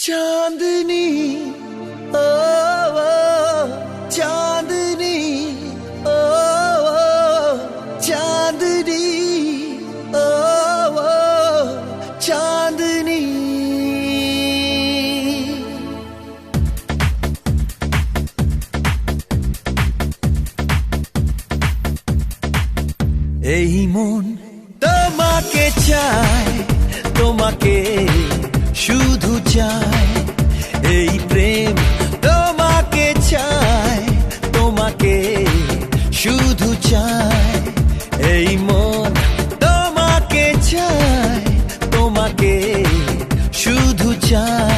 चांदनी ओ, चांदनी ओ, चांदनी ओ, चांदनी। এই মন তোমাকে চায়, তোমাকে শুধু চায়, এই প্রেম তোমাকে চায়, তোমাকে শুধু চায়, এই মন তোমাকে চায়, তোমাকে শুধু চায়।